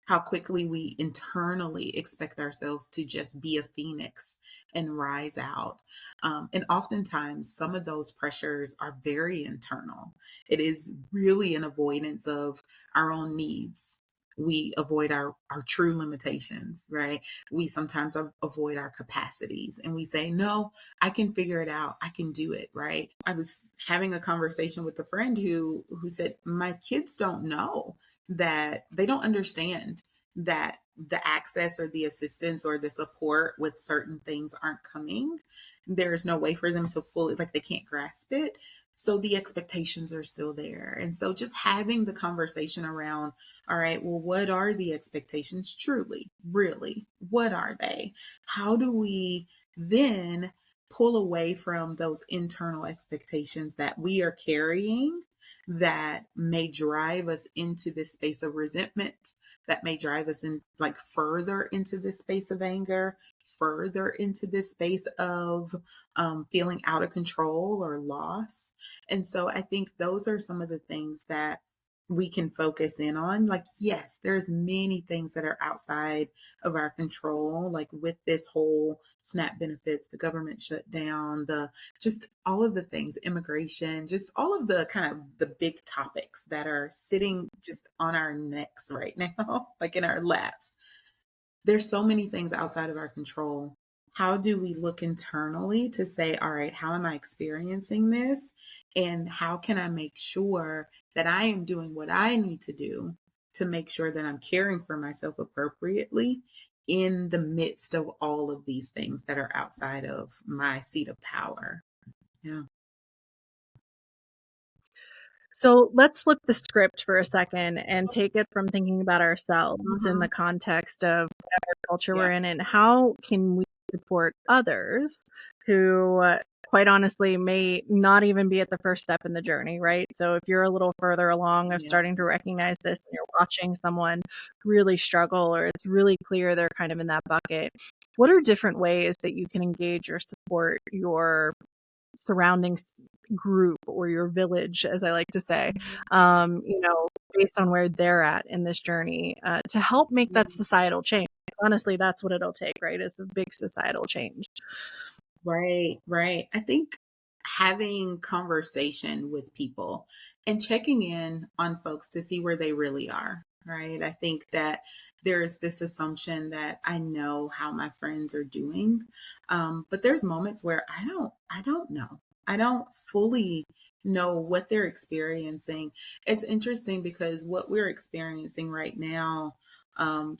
S2: How quickly we internally expect ourselves to just be a phoenix and rise out. And oftentimes, some of those pressures are very internal. It is really an avoidance of our own needs. We avoid our true limitations, right? We sometimes avoid our capacities and we say, no, I can figure it out. I can do it, right? I was having a conversation with a friend who said, my kids don't know, that they don't understand that the access or the assistance or the support with certain things aren't coming. There's no way for them to fully, like, they can't grasp it. So the expectations are still there. And so just having the conversation around, all right, well, what are the expectations truly? Really? What are they? How do we then pull away from those internal expectations that we are carrying that may drive us into this space of resentment, that may drive us in like further into this space of anger, further into this space of feeling out of control or loss. And so I think those are some of the things that we can focus in on. Like, yes, there's many things that are outside of our control, like with this whole SNAP benefits, the government shutdown, the just all of the things, immigration, just all of the kind of the big topics that are sitting just on our necks right now, like in our laps. There's so many things outside of our control. How do we look internally to say, all right, how am I experiencing this? And how can I make sure that I am doing what I need to do to make sure that I'm caring for myself appropriately in the midst of all of these things that are outside of my seat of power? Yeah.
S1: So let's flip the script for a second and take it from thinking about ourselves in
S2: Hmm.
S1: the context of whatever culture
S2: Yeah.
S1: we're in, and how can we support others who, quite honestly, may not even be at the first step in the journey, right? So if you're a little further along of
S2: Yeah.
S1: starting to recognize this and you're watching someone really struggle, or it's really clear they're kind of in that bucket, what are different ways that you can engage or support your surrounding group or your village, as I like to say, based on where they're at in this journey, to help make
S2: Yeah.
S1: that societal change. Honestly, that's what it'll take, right? Is a big societal change.
S2: Right, right. I think having conversation with people and checking in on folks to see where they really are, right? I think that there's this assumption that I know how my friends are doing, but there's moments where I don't know. I don't fully know what they're experiencing. It's interesting because what we're experiencing right now,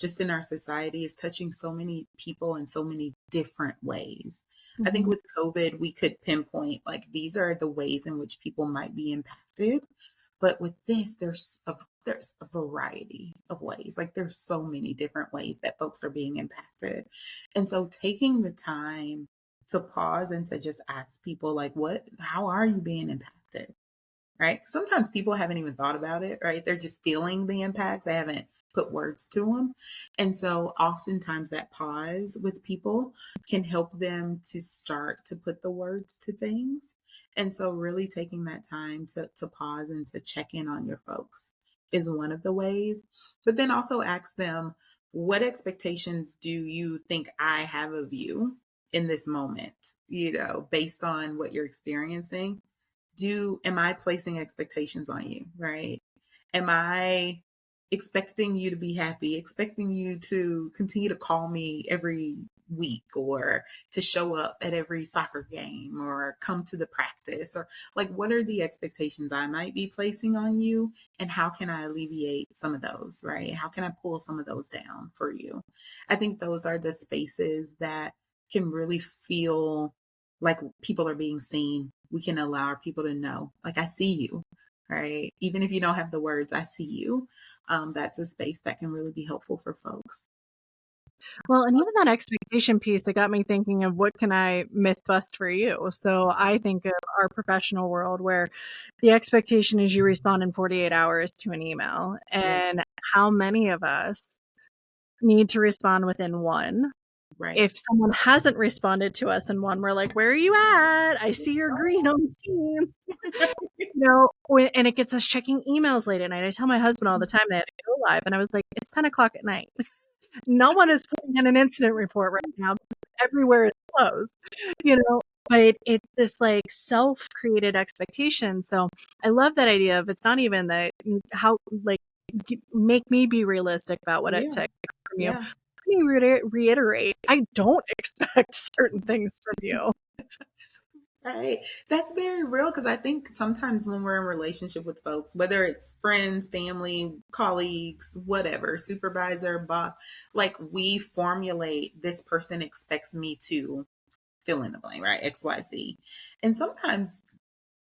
S2: just in our society, is touching so many people in so many different ways. I think
S1: Mhm.
S2: with COVID, we could pinpoint like these are the ways in which people might be impacted. But with this, there's a variety of ways. Like there's so many different ways that folks are being impacted. And so taking the time to pause and to just ask people like how are you being impacted? Right? Sometimes people haven't even thought about it, right? They're just feeling the impact. They haven't put words to them. And so oftentimes that pause with people can help them to start to put the words to things. And so really taking that time to pause and to check in on your folks is one of the ways. But then also ask them, what expectations do you think I have of you in this moment, based on what you're experiencing? Am I placing expectations on you, right? Am I expecting you to be happy, expecting you to continue to call me every week or to show up at every soccer game or come to the practice, or like what are the expectations I might be placing on you, and how can I alleviate some of those, right? How can I pull some of those down for you? I think those are the spaces that can really feel like people are being seen. We can allow our people to know, like, I see you, right? Even if you don't have the words, I see you. That's a space that can really be helpful for folks.
S1: Well, and even that expectation piece, it got me thinking of what can I myth bust for you? So I think of our professional world where the expectation is you respond in 48 hours to an email.
S2: Yeah,
S1: And how many of us need to respond within one?
S2: right.
S1: If someone hasn't responded to us in one, we're like, where are you at? I see you're green on Teams. And it gets us checking emails late at night. I tell my husband all the time they had to go live, and I was like, it's 10 o'clock at night. No one is putting in an incident report right now. Everywhere is closed, you know. But it's this like self-created expectation. So I love that idea of it's not even that how like make me be realistic about what it
S2: Yeah,
S1: takes from you.
S2: yeah.
S1: Let me reiterate, I don't expect certain things from you.
S2: Right. That's very real because I think sometimes when we're in relationship with folks, whether it's friends, family, colleagues, whatever, supervisor, boss, like we formulate this person expects me to fill in the blank, right? XYZ. And sometimes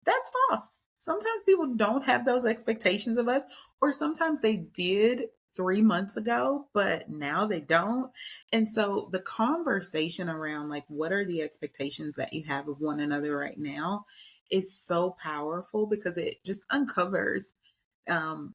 S2: that's false. Sometimes people don't have those expectations of us, or sometimes they did 3 months ago, but now they don't. And so the conversation around like, what are the expectations that you have of one another right now is so powerful because it just uncovers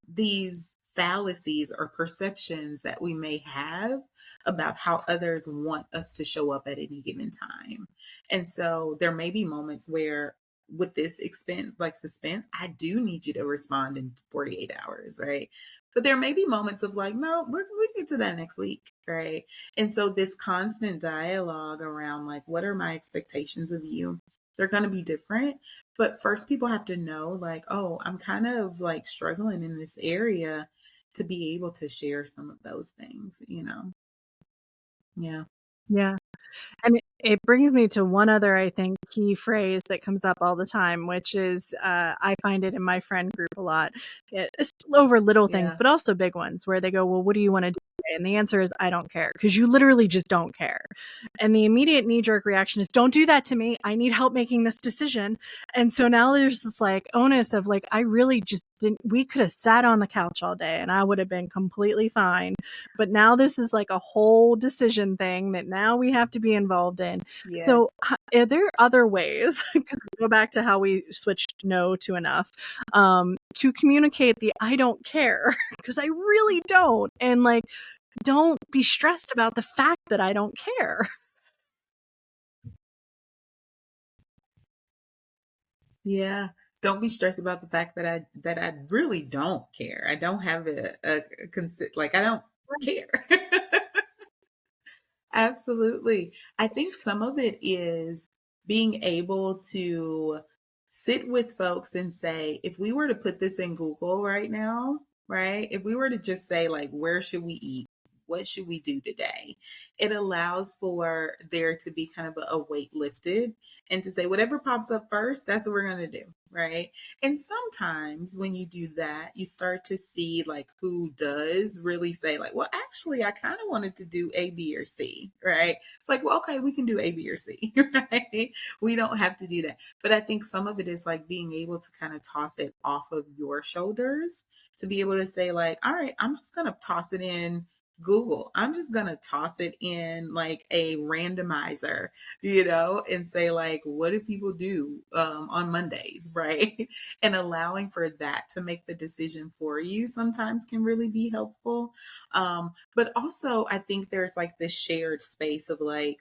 S2: these fallacies or perceptions that we may have about how others want us to show up at any given time. And so there may be moments where with this expense like suspense, I do need you to respond in 48 hours, right? But there may be moments of like, no, we get to that next week, right? And so this constant dialogue around like, what are my expectations of you? They're going to be different. But first, people have to know, like, oh, I'm kind of like struggling in this area to be able to share some of those things, you know? Yeah.
S1: Yeah. And it brings me to one other, I think, key phrase that comes up all the time, which is I find it in my friend group a lot. It's over little things,
S2: Yeah.
S1: but also big ones where they go, well, what do you want to do today? And the answer is, I don't care, because you literally just don't care. And the immediate knee jerk reaction is, don't do that to me. I need help making this decision. And so now there's this like onus of like, I really just didn't, we could have sat on the couch all day and I would have been completely fine. But now this is like a whole decision thing that now we have to be involved in.
S2: Yeah.
S1: So are there other ways, because we go back to how we switched no to enough, to communicate the I don't care, because I really don't. And like, don't be stressed about the fact that I don't care.
S2: Yeah. Don't be stressed about the fact that I really don't care. I don't have like I don't care. Absolutely. I think some of it is being able to sit with folks and say, if we were to put this in Google right now, right? If we were to just say, like, where should we eat? What should we do today? It allows for there to be kind of a weight lifted and to say, whatever pops up first, that's what we're going to do, right? And sometimes when you do that, you start to see like who does really say like, well, actually, I kind of wanted to do A, B, or C, right? It's like, well, okay, we can do A, B, or C, right? We don't have to do that. But I think some of it is like being able to kind of toss it off of your shoulders to be able to say like, all right, I'm just going to toss it in Google. I'm just going to toss it in like a randomizer, and say like, what do people do on Mondays, right? And allowing for that to make the decision for you sometimes can really be helpful. But also, I think there's like this shared space of like,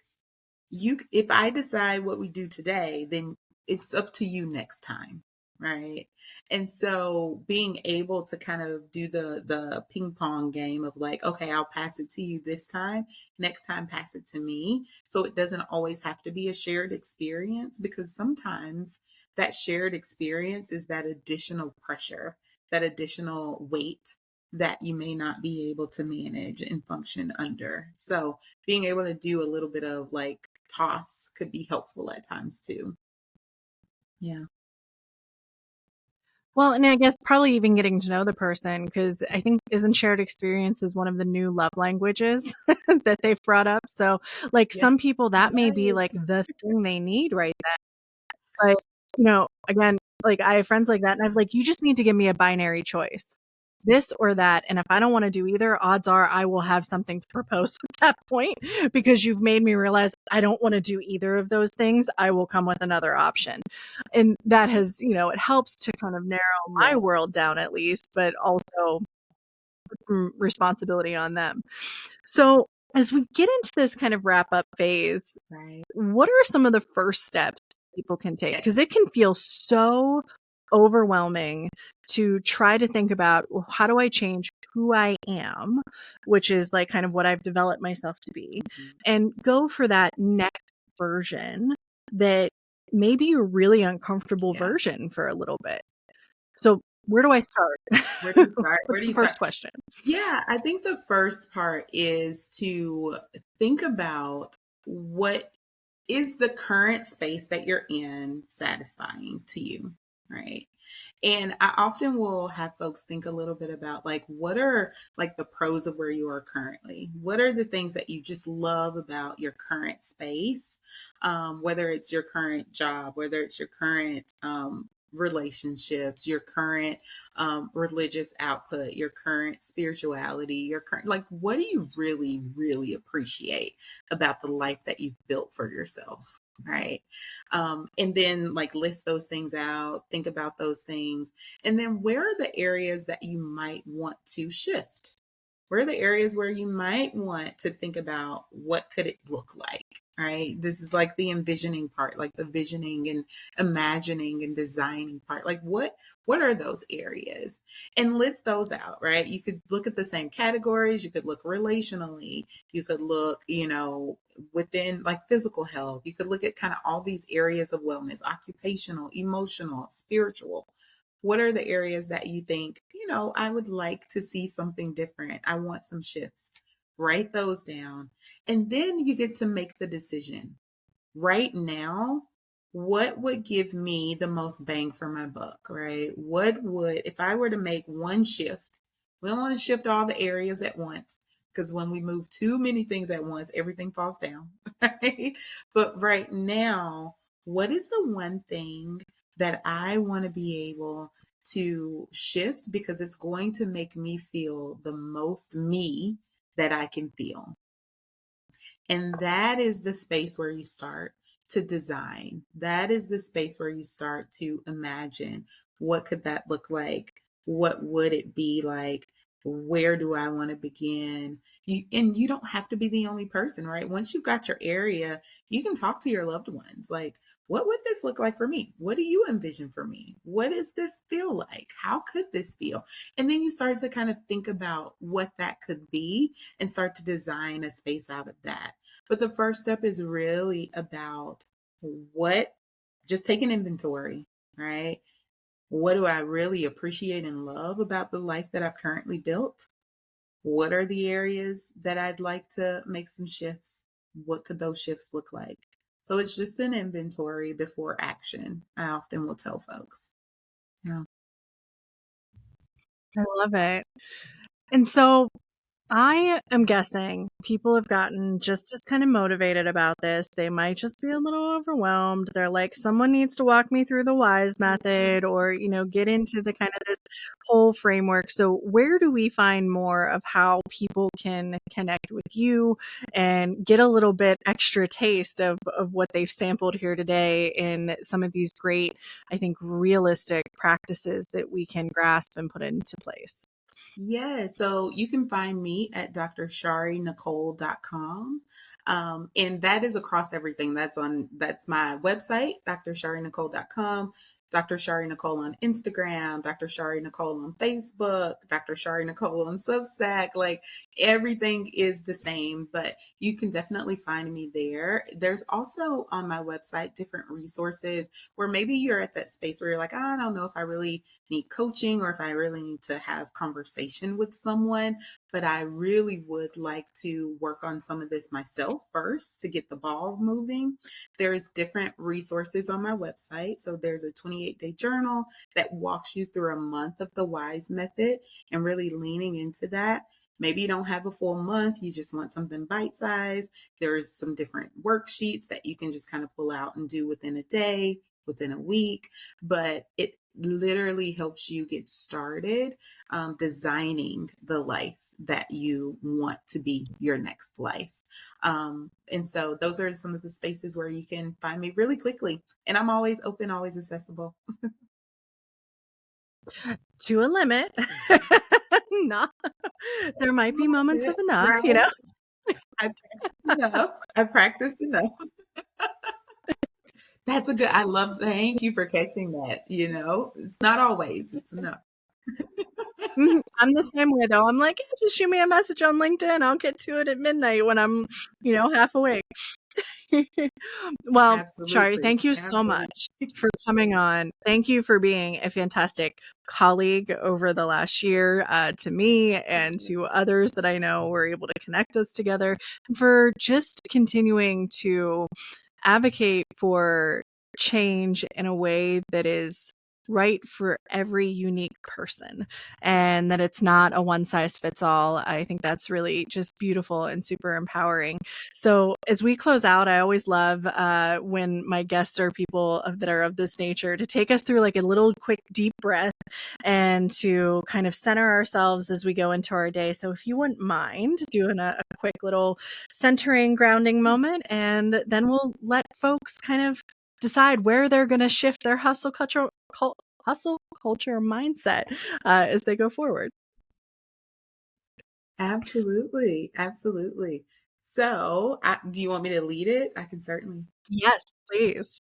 S2: if I decide what we do today, then it's up to you next time. right? And so being able to kind of do the ping pong game of like, okay, I'll pass it to you this time, next time pass it to me. So it doesn't always have to be a shared experience, because sometimes that shared experience is that additional pressure, that additional weight that you may not be able to manage and function under. So being able to do a little bit of like toss could be helpful at times too. Yeah.
S1: Well, and I guess probably even getting to know the person, because I think isn't shared experience is one of the new love languages that they've brought up. So, like
S2: Yeah.
S1: some people, that may be
S2: Yes.
S1: like the thing they need right then. But, again, like I have friends like that, and I'm like, you just need to give me a binary choice, this or that. And if I don't want to do either, odds are I will have something to propose at that point, because you've made me realize I don't want to do either of those things. I will come with another option. And that has, it helps to kind of narrow my
S2: Yeah.
S1: world down at least, but also put some responsibility on them. So as we get into this kind of wrap up phase,
S2: Right.
S1: what are some of the first steps people can take? Because it
S2: Yes.
S1: can feel so overwhelming to try to think about, well, how do I change who I am, which is like kind of what I've developed myself to be,
S2: Mhm.
S1: and go for that next version that may be a really uncomfortable
S2: Yeah.
S1: version for a little bit. So where do I start?
S2: Where do you start? Where
S1: What's
S2: do
S1: the
S2: you start?
S1: first question?
S2: Yeah, I think the first part is to think about, what is the current space that you're in satisfying to you, right? And I often will have folks think a little bit about like, what are like the pros of where you are currently? What are the things that you just love about your current space? Whether it's your current job, whether it's your current relationships, your current religious output, your current spirituality, your current, like, what do you really, really appreciate about the life that you've built for yourself? Right. And then like list those things out, think about those things. And then where are the areas that you might want to shift? Where are the areas where you might want to think about what could it look like? Right. This is like the envisioning part, like the visioning and imagining and designing part. Like what are those areas? And list those out, right? You could look at the same categories, you could look relationally, you could look, within like physical health, you could look at kind of all these areas of wellness, occupational, emotional, spiritual. What are the areas that you think, I would like to see something different? I want some shifts. Write those down. And then you get to make the decision. Right now, what would give me the most bang for my buck, right? What would, if I were to make one shift, we don't want to shift all the areas at once, because when we move too many things at once, everything falls down, right? But right now, what is the one thing that I want to be able to shift, because it's going to make me feel the most me that I can feel? And that is the space where you start to design. That is the space where you start to imagine, what could that look like? What would it be like? Where do I want to begin? And you don't have to be the only person, right? Once you've got your area, you can talk to your loved ones. Like, what would this look like for me? What do you envision for me? What does this feel like? How could this feel? And then you start to kind of think about what that could be and start to design a space out of that. But the first step is really about, what, just take an inventory, right? What do I really appreciate and love about the life that I've currently built? What are the areas that I'd like to make some shifts? What could those shifts look like? So it's just an inventory before action, I often will tell folks. Yeah.
S1: I love it. And so I am guessing people have gotten just as kind of motivated about this. They might just be a little overwhelmed. They're like, someone needs to walk me through the WISE method, or, get into the kind of this whole framework. So where do we find more of how people can connect with you and get a little bit extra taste of what they've sampled here today in some of these great, I think, realistic practices that we can grasp and put into place?
S2: Yeah, so you can find me at drsharinecole.com. And that is across everything. That's my website, drsharinecole.com. Dr. Shari Nicole on Instagram, Dr. Shari Nicole on Facebook, Dr. Shari Nicole on Substack. Like everything is the same, but you can definitely find me there. There's also on my website different resources where maybe you're at that space where you're like, I don't know if I really need coaching or if I really need to have conversation with someone, but I really would like to work on some of this myself first to get the ball moving. There's different resources on my website. So there's a 28-day journal that walks you through a month of the WISE method and really leaning into that. Maybe you don't have a full month, you just want something bite-sized. There's some different worksheets that you can just kind of pull out and do within a day, within a week, but it literally helps you get started designing the life that you want to be your next life. And so those are some of the spaces where you can find me really quickly. And I'm always open, always accessible.
S1: To a limit. Not, there might be moments of enough,
S2: Right.
S1: you know?
S2: I practice enough. I practice enough. That's a good, I love, thank you for catching that. It's not always, it's enough.
S1: I'm the same way though. I'm like, just shoot me a message on LinkedIn. I'll get to it at midnight when I'm, half awake. Well, Shari,
S2: Absolutely.
S1: thank you so
S2: Absolutely.
S1: much for coming on. Thank you for being a fantastic colleague over the last year to me and to others that I know were able to connect us together, and for just continuing to advocate for change in a way that is right for every unique person and that it's not a one size fits all. I think that's really just beautiful and super empowering. So as we close out, I always love when my guests are people that are of this nature to take us through like a little quick deep breath and to kind of center ourselves as we go into our day. So if you wouldn't mind doing a quick little centering, grounding moment, and then we'll let folks kind of decide where they're going to shift their hustle culture mindset as they go forward.
S2: Absolutely. Absolutely. So, do you want me to lead it? I can certainly.
S1: Yes, please.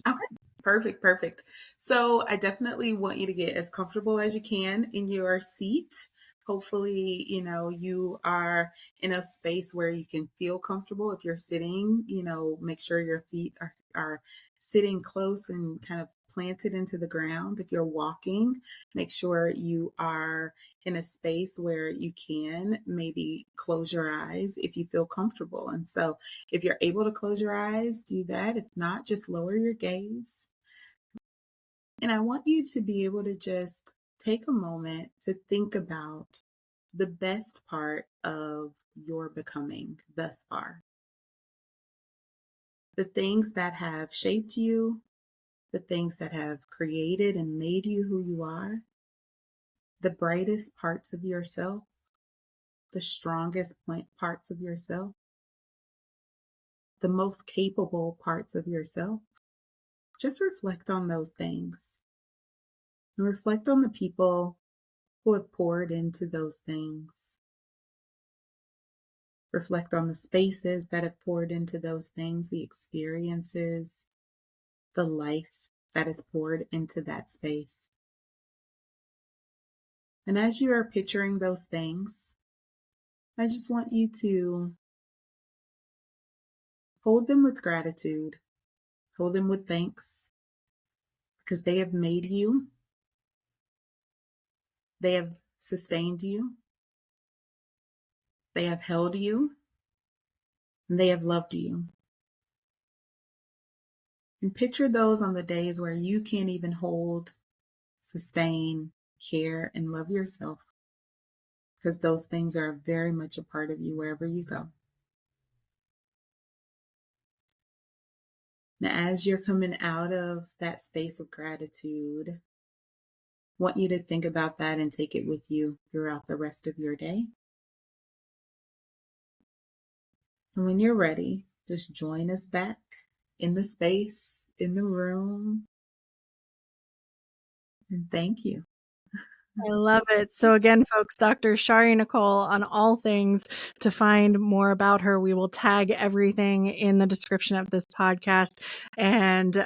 S2: Okay. Perfect. Perfect. So I definitely want you to get as comfortable as you can in your seat. Hopefully, you are in a space where you can feel comfortable. If you're sitting, make sure your feet are sitting close and kind of planted into the ground. If you're walking, make sure you are in a space where you can maybe close your eyes if you feel comfortable. And so if you're able to close your eyes, do that. If not, just lower your gaze. And I want you to be able to just take a moment to think about the best part of your becoming thus far. The things that have shaped you, the things that have created and made you who you are, the brightest parts of yourself, the strongest parts of yourself, the most capable parts of yourself. Just reflect on those things and reflect on the people who have poured into those things. Reflect on the spaces that have poured into those things, the experiences, the life that is poured into that space. And as you are picturing those things, I just want you to hold them with gratitude, hold them with thanks, because they have made you, they have sustained you, they have held you, and they have loved you. And picture those on the days where you can't even hold, sustain, care, and love yourself, because those things are very much a part of you wherever you go. Now, as you're coming out of that space of gratitude, I want you to think about that and take it with you throughout the rest of your day. And when you're ready, just join us back in the space, in the room. And thank you.
S1: I love it. So again, folks, Dr. Shari Nicole on all things. To find more about her, we will tag everything in the description of this podcast. And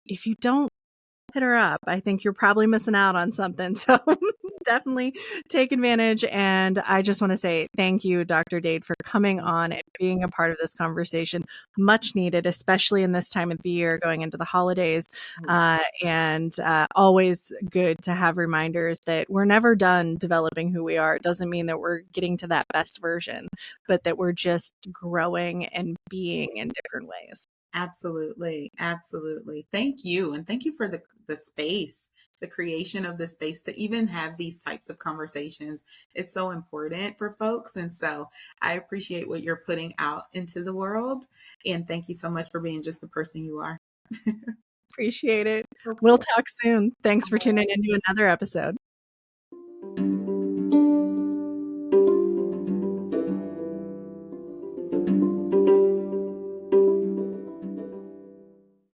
S1: if you don't hit her up. I think you're probably missing out on something. So definitely take advantage. And I just want to say thank you, Dr. Dade, for coming on and being a part of this conversation. Much needed, especially in this time of the year going into the holidays. And always good to have reminders that we're never done developing who we are. It doesn't mean that we're getting to that best version, but that we're just growing and being in different ways.
S2: Absolutely. Absolutely. Thank you. And thank you for the space, the creation of the space to even have these types of conversations. It's so important for folks. And so I appreciate what you're putting out into the world. And thank you so much for being just the person you are.
S1: Appreciate it.
S2: Okay.
S1: We'll talk soon. Thanks for tuning into another episode.